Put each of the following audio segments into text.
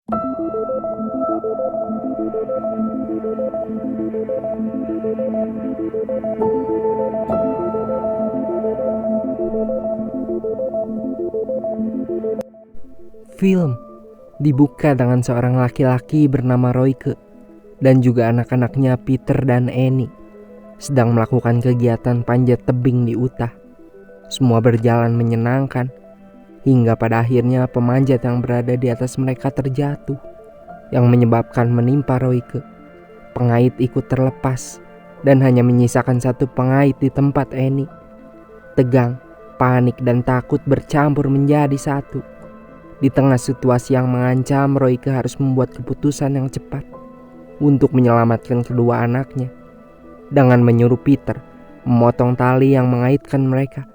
Film dibuka dengan seorang laki-laki bernama Royke dan juga anak-anaknya Peter dan Annie sedang melakukan kegiatan panjat tebing di Utah. Semua berjalan menyenangkan hingga pada akhirnya pemanjat yang berada di atas mereka terjatuh, yang menyebabkan menimpa Royke. Pengait ikut terlepas dan hanya menyisakan satu pengait di tempat Annie. Tegang, panik dan takut bercampur menjadi satu. Di tengah situasi yang mengancam, Royke harus membuat keputusan yang cepat untuk menyelamatkan kedua anaknya dengan menyuruh Peter memotong tali yang mengaitkan mereka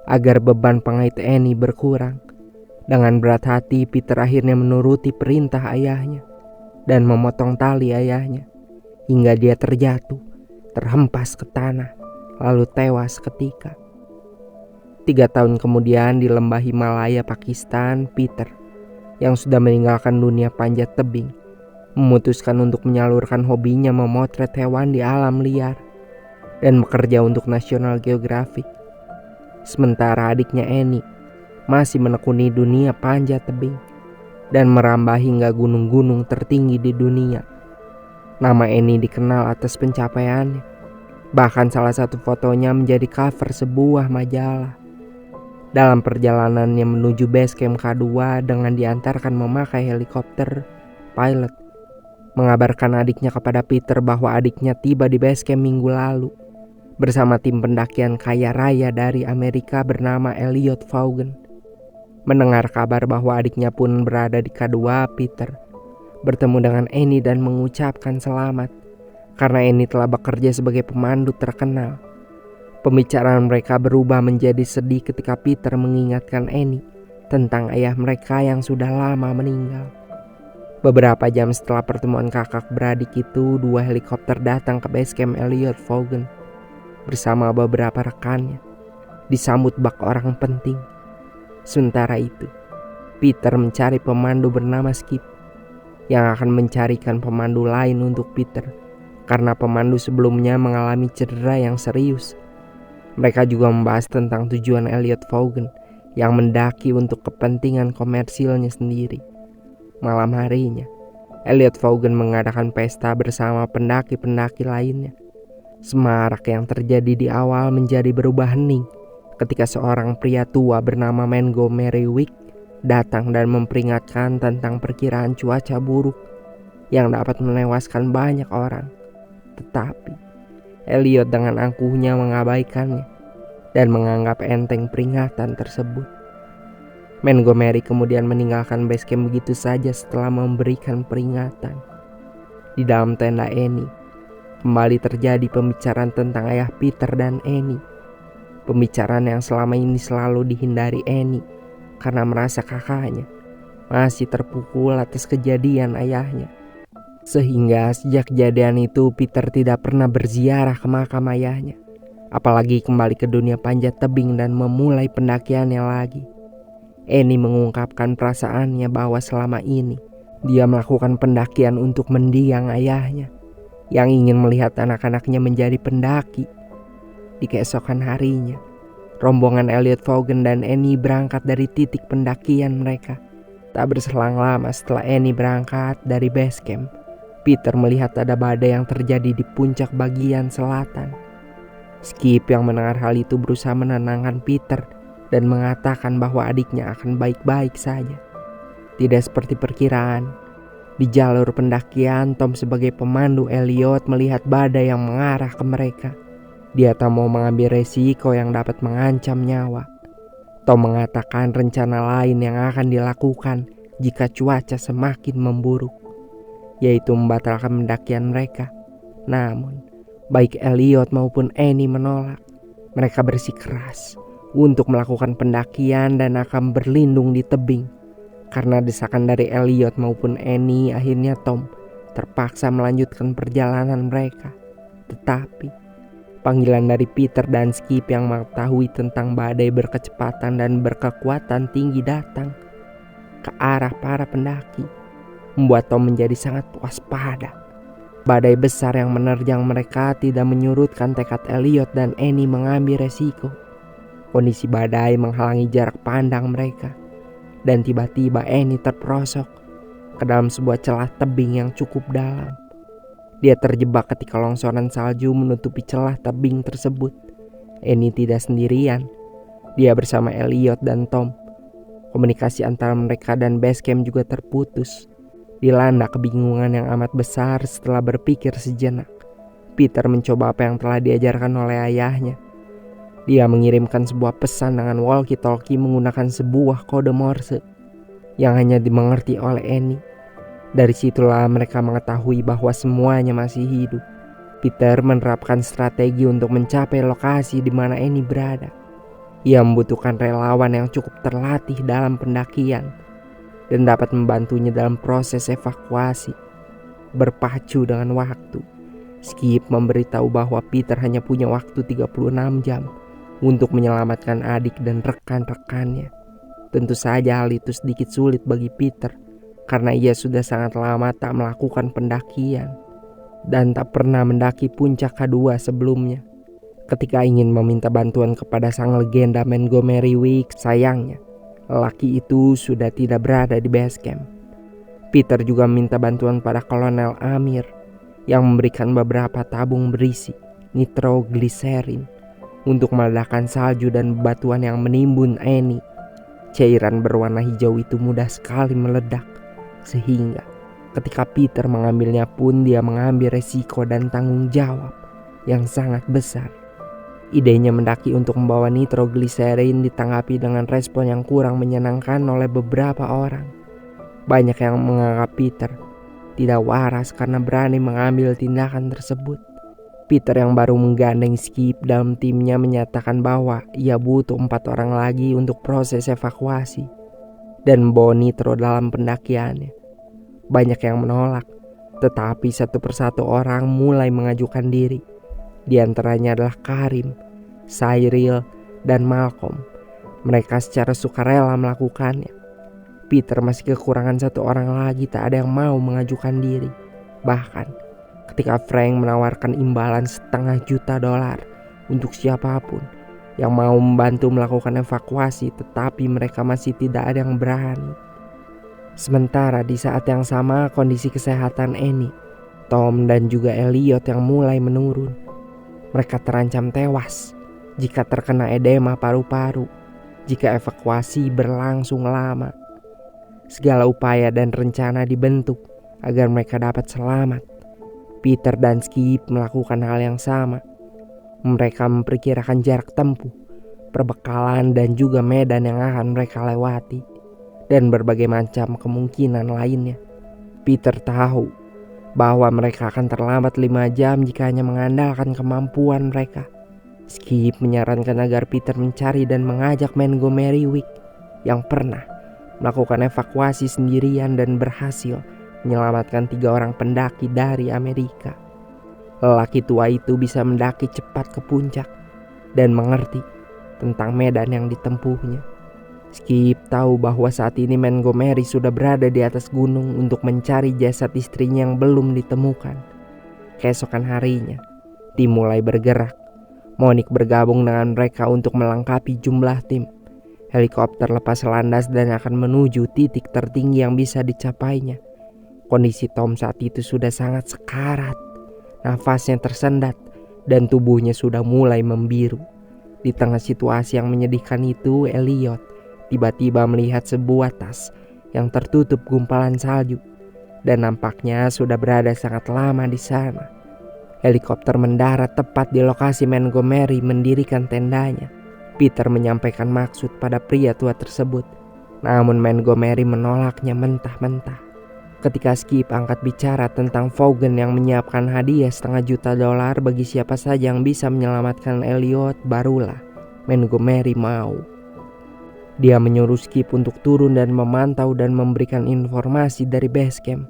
agar beban pengait Annie berkurang. Dengan berat hati, Peter akhirnya menuruti perintah ayahnya dan memotong tali ayahnya hingga dia terjatuh, terhempas ke tanah, lalu tewas seketika. 3 tahun kemudian di lembah Himalaya, Pakistan, Peter yang sudah meninggalkan dunia panjat tebing memutuskan untuk menyalurkan hobinya memotret hewan di alam liar dan bekerja untuk National Geographic. Sementara adiknya Annie masih menekuni dunia panjat tebing dan merambah hingga gunung-gunung tertinggi di dunia. Nama Annie dikenal atas pencapaiannya. Bahkan salah satu fotonya menjadi cover sebuah majalah. Dalam perjalanannya menuju base camp K2 dengan diantarkan memakai helikopter, pilot mengabarkan adiknya kepada Peter bahwa adiknya tiba di base camp minggu lalu bersama tim pendakian kaya raya dari Amerika bernama Elliot Vaughan. Mendengar kabar bahwa adiknya pun berada di K2, Peter bertemu dengan Annie dan mengucapkan selamat karena Annie telah bekerja sebagai pemandu terkenal. Pembicaraan mereka berubah menjadi sedih ketika Peter mengingatkan Annie tentang ayah mereka yang sudah lama meninggal. Beberapa jam setelah pertemuan kakak beradik itu, 2 helikopter datang ke base camp Elliot Vaughan bersama beberapa rekannya, disambut bak orang penting. Sementara itu, Peter mencari pemandu bernama Skip yang akan mencarikan pemandu lain untuk Peter karena pemandu sebelumnya mengalami cedera yang serius. Mereka juga membahas tentang tujuan Elliot Vaughan yang mendaki untuk kepentingan komersilnya sendiri. Malam harinya, Elliot Vaughan mengadakan pesta bersama pendaki-pendaki lainnya. Semarak yang terjadi di awal menjadi berubah hening ketika seorang pria tua bernama Montgomery Wick datang dan memperingatkan tentang perkiraan cuaca buruk yang dapat menewaskan banyak orang. Tetapi Elliot dengan angkuhnya mengabaikannya dan menganggap enteng peringatan tersebut. Montgomery kemudian meninggalkan base camp begitu saja setelah memberikan peringatan. Di dalam tenda Annie, kembali terjadi pembicaraan tentang ayah Peter dan Annie. Pembicaraan yang selama ini selalu dihindari Annie karena merasa kakaknya masih terpukul atas kejadian ayahnya. Sehingga sejak kejadian itu Peter tidak pernah berziarah ke makam ayahnya, apalagi kembali ke dunia panjat tebing dan memulai pendakiannya lagi. Annie mengungkapkan perasaannya bahwa selama ini dia melakukan pendakian untuk mendiang ayahnya yang ingin melihat anak-anaknya menjadi pendaki. Di keesokan harinya, rombongan Elliot Vaughan dan Annie berangkat dari titik pendakian mereka. Tak berselang lama setelah Annie berangkat dari base camp, Peter melihat ada badai yang terjadi di puncak bagian selatan. Skip yang mendengar hal itu berusaha menenangkan Peter dan mengatakan bahwa adiknya akan baik-baik saja. Tidak seperti perkiraan, di jalur pendakian Tom sebagai pemandu Elliot melihat badai yang mengarah ke mereka. Dia tak mau mengambil resiko yang dapat mengancam nyawa. Tom mengatakan rencana lain yang akan dilakukan jika cuaca semakin memburuk, yaitu membatalkan pendakian mereka. Namun, baik Elliot maupun Annie menolak. Mereka bersikeras untuk melakukan pendakian dan akan berlindung di tebing. Karena desakan dari Elliot maupun Annie, akhirnya Tom terpaksa melanjutkan perjalanan mereka. Tetapi, panggilan dari Peter dan Skip yang mengetahui tentang badai berkecepatan dan berkekuatan tinggi datang ke arah para pendaki. membuat Tom menjadi sangat waspada. Badai besar yang menerjang mereka tidak menyurutkan tekad Elliot dan Annie mengambil resiko. Kondisi badai menghalangi jarak pandang mereka, dan tiba-tiba Annie terperosok ke dalam sebuah celah tebing yang cukup dalam. Dia terjebak ketika longsoran salju menutupi celah tebing tersebut. Annie tidak sendirian, dia bersama Elliot dan Tom. Komunikasi antara mereka dan base camp juga terputus. Dilanda kebingungan yang amat besar setelah berpikir sejenak, Peter mencoba apa yang telah diajarkan oleh ayahnya. Dia mengirimkan sebuah pesan dengan walkie-talkie menggunakan sebuah kode Morse yang hanya dimengerti oleh Annie. Dari situlah mereka mengetahui bahwa semuanya masih hidup. Peter menerapkan strategi untuk mencapai lokasi di mana Annie berada. Ia membutuhkan relawan yang cukup terlatih dalam pendakian dan dapat membantunya dalam proses evakuasi. Berpacu dengan waktu, Skip memberitahu bahwa Peter hanya punya waktu 36 jam untuk menyelamatkan adik dan rekan-rekannya. Tentu saja hal itu sedikit sulit bagi Peter karena ia sudah sangat lama tak melakukan pendakian dan tak pernah mendaki puncak K2 sebelumnya. Ketika ingin meminta bantuan kepada sang legenda Montgomery Wicks, sayangnya lelaki itu sudah tidak berada di base camp. Peter juga meminta bantuan pada Kolonel Amir yang memberikan beberapa tabung berisi nitroglycerin untuk meledakkan salju dan bebatuan yang menimbun Annie. Cairan berwarna hijau itu mudah sekali meledak, sehingga ketika Peter mengambilnya pun dia mengambil resiko dan tanggung jawab yang sangat besar. Idenya mendaki untuk membawa nitroglycerin ditanggapi dengan respon yang kurang menyenangkan oleh beberapa orang. Banyak yang menganggap Peter tidak waras karena berani mengambil tindakan tersebut. Peter yang baru menggandeng Skip dalam timnya menyatakan bahwa ia butuh 4 orang lagi untuk proses evakuasi dan membawa nitro dalam pendakiannya. Banyak yang menolak, tetapi satu persatu orang mulai mengajukan diri. Di antaranya adalah Karim, Cyril, dan Malcolm. Mereka secara sukarela melakukannya. Peter masih kekurangan 1 orang lagi, tak ada yang mau mengajukan diri. Bahkan ketika Frank menawarkan imbalan $500,000 untuk siapapun yang mau membantu melakukan evakuasi, tetapi mereka masih tidak ada yang berani. Sementara di saat yang sama kondisi kesehatan Annie, Tom, dan juga Elliot yang mulai menurun. Mereka terancam tewas jika terkena edema paru-paru jika evakuasi berlangsung lama. Segala upaya dan rencana dibentuk agar mereka dapat selamat. Peter dan Skip melakukan hal yang sama. Mereka memperkirakan jarak tempuh, perbekalan, dan juga medan yang akan mereka lewati, dan berbagai macam kemungkinan lainnya. Peter tahu bahwa mereka akan terlambat 5 jam jika hanya mengandalkan kemampuan mereka. Skip menyarankan agar Peter mencari dan mengajak Montgomery Wicks yang pernah melakukan evakuasi sendirian dan berhasil menyelamatkan 3 orang pendaki dari Amerika. Lelaki tua itu bisa mendaki cepat ke puncak dan mengerti tentang medan yang ditempuhnya. Skip tahu bahwa saat ini Montgomery sudah berada di atas gunung untuk mencari jasad istrinya yang belum ditemukan. Keesokan harinya, tim mulai bergerak. Monique bergabung dengan mereka untuk melengkapi jumlah tim. Helikopter lepas landas dan akan menuju titik tertinggi yang bisa dicapainya. Kondisi Tom saat itu sudah sangat sekarat. Nafasnya tersendat dan tubuhnya sudah mulai membiru. Di tengah situasi yang menyedihkan itu, Elliot tiba-tiba melihat sebuah tas yang tertutup gumpalan salju dan nampaknya sudah berada sangat lama di sana. Helikopter mendarat tepat di lokasi Montgomery mendirikan tendanya. Peter menyampaikan maksud pada pria tua tersebut, namun Montgomery menolaknya mentah-mentah. Ketika Skip angkat bicara tentang Vaughan yang menyiapkan hadiah $500,000 bagi siapa saja yang bisa menyelamatkan Elliot, barulah Montgomery mau. Dia menyuruh Skip untuk turun dan memantau dan memberikan informasi dari base camp.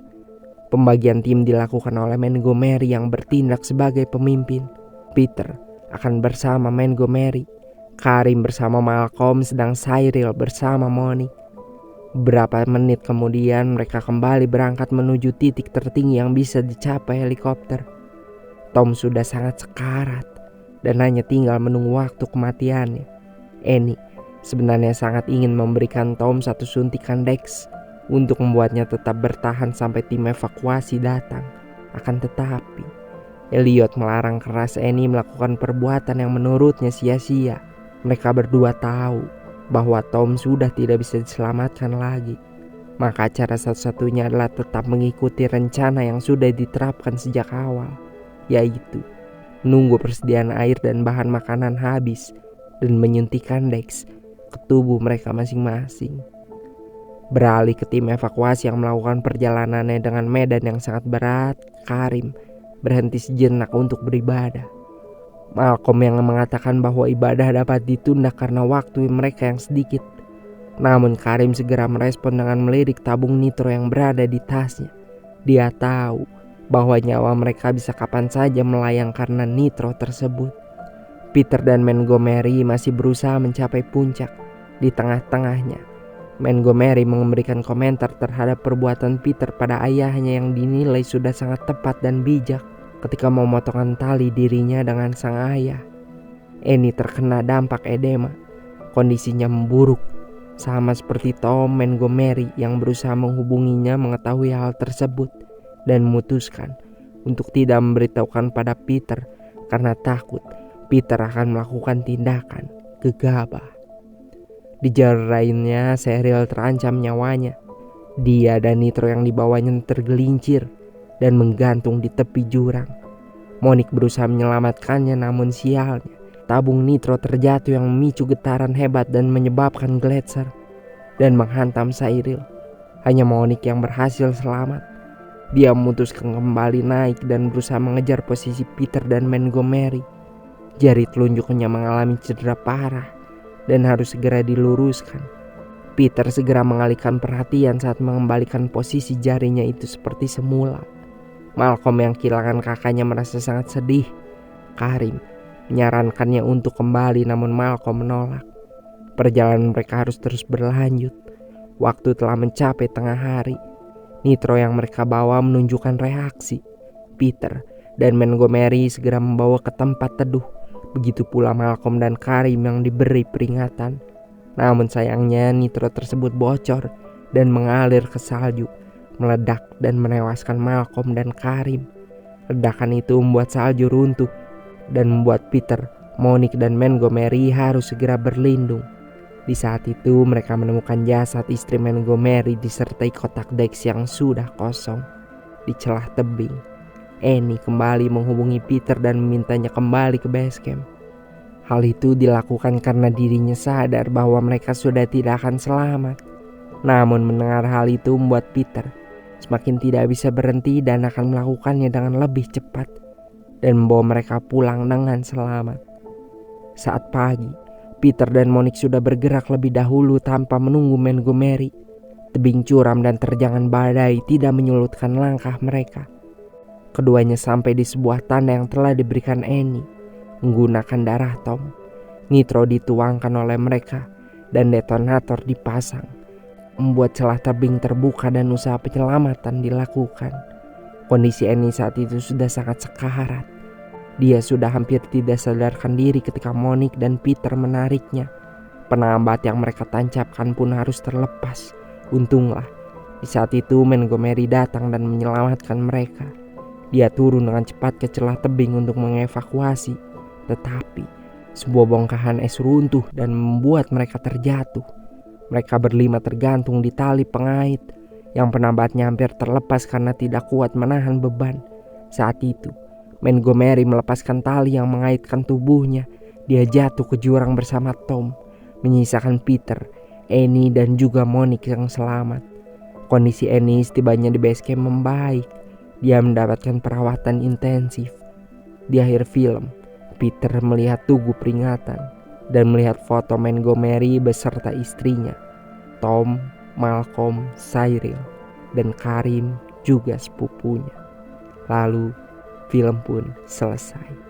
Pembagian tim dilakukan oleh Montgomery yang bertindak sebagai pemimpin. Peter akan bersama Montgomery, Karim bersama Malcolm, sedang Cyril bersama Monique. Beberapa menit kemudian mereka kembali berangkat menuju titik tertinggi yang bisa dicapai helikopter. Tom sudah sangat sekarat dan hanya tinggal menunggu waktu kematiannya. Annie sebenarnya sangat ingin memberikan Tom satu suntikan Dex untuk membuatnya tetap bertahan sampai tim evakuasi datang. Akan tetapi Elliot melarang keras Annie melakukan perbuatan yang menurutnya sia-sia. Mereka berdua tahu bahwa Tom sudah tidak bisa diselamatkan lagi. Maka cara satu-satunya adalah tetap mengikuti rencana yang sudah diterapkan sejak awal, yaitu menunggu persediaan air dan bahan makanan habis dan menyuntikkan Dex ke tubuh mereka masing-masing. Beralih ke tim evakuasi yang melakukan perjalanannya dengan medan yang sangat berat, Karim berhenti sejenak untuk beribadah. Malcolm yang mengatakan bahwa ibadah dapat ditunda karena waktu mereka yang sedikit. Namun Karim segera merespon dengan melirik tabung nitro yang berada di tasnya. Dia tahu bahwa nyawa mereka bisa kapan saja melayang karena nitro tersebut. Peter dan Montgomery masih berusaha mencapai puncak. Di tengah-tengahnya, Montgomery memberikan komentar terhadap perbuatan Peter pada ayahnya yang dinilai sudah sangat tepat dan bijak ketika memotongkan tali dirinya dengan sang ayah. Annie terkena dampak edema. Kondisinya memburuk, sama seperti Tom. Montgomery yang berusaha menghubunginya mengetahui hal tersebut dan memutuskan untuk tidak memberitahukan pada Peter karena takut Peter akan melakukan tindakan gegabah. Di jalur lainnya, Cheryl terancam nyawanya. Dia dan nitro yang dibawanya tergelincir dan menggantung di tepi jurang. Monique berusaha menyelamatkannya, namun sialnya tabung nitro terjatuh yang memicu getaran hebat dan menyebabkan gletser dan menghantam Cheryl. Hanya Monique yang berhasil selamat. Dia memutuskan kembali naik dan berusaha mengejar posisi Peter dan Montgomery. Jari telunjuknya mengalami cedera parah dan harus segera diluruskan. Peter segera mengalihkan perhatian saat mengembalikan posisi jarinya itu seperti semula. Malcolm yang kehilangan kakaknya merasa sangat sedih. Karim menyarankannya untuk kembali, namun Malcolm menolak. Perjalanan mereka harus terus berlanjut. Waktu telah mencapai tengah hari. Nitro yang mereka bawa menunjukkan reaksi. Peter dan Montgomery segera membawa ke tempat teduh. Begitu pula Malcolm dan Karim yang diberi peringatan. Namun sayangnya nitro tersebut bocor dan mengalir ke salju, meledak dan menewaskan Malcolm dan Karim. Ledakan itu membuat salju runtuh dan membuat Peter, Monique dan Montgomery harus segera berlindung. Di saat itu mereka menemukan jasad istri Montgomery disertai kotak Dex yang sudah kosong di celah tebing. Annie kembali menghubungi Peter dan memintanya kembali ke base camp. Hal itu dilakukan karena dirinya sadar bahwa mereka sudah tidak akan selamat. Namun mendengar hal itu membuat Peter semakin tidak bisa berhenti dan akan melakukannya dengan lebih cepat dan membawa mereka pulang dengan selamat. Saat pagi, Peter dan Monique sudah bergerak lebih dahulu tanpa menunggu Montgomery. Tebing curam dan terjangan badai tidak menyulutkan langkah mereka. Keduanya sampai di sebuah tanda yang telah diberikan Annie menggunakan darah Tom. Nitro dituangkan oleh mereka dan detonator dipasang, membuat celah tebing terbuka dan usaha penyelamatan dilakukan. Kondisi Annie saat itu sudah sangat sekarat. Dia sudah hampir tidak sadarkan diri ketika Monique dan Peter menariknya. Penambat yang mereka tancapkan pun harus terlepas. Untunglah di saat itu Montgomery datang dan menyelamatkan mereka. Dia turun dengan cepat ke celah tebing untuk mengevakuasi, tetapi sebuah bongkahan es runtuh dan membuat mereka terjatuh. Mereka berlima tergantung di tali pengait yang penambatnya hampir terlepas karena tidak kuat menahan beban. Saat itu Montgomery melepaskan tali yang mengaitkan tubuhnya. Dia jatuh ke jurang bersama Tom, menyisakan Peter, Annie dan juga Monique yang selamat. Kondisi Annie setibanya di base camp membaik. Dia mendapatkan perawatan intensif. Di akhir film, Peter melihat tugu peringatan dan melihat foto Montgomery beserta istrinya, Tom, Malcolm, Cheryl, dan Karim juga sepupunya. Lalu film pun selesai.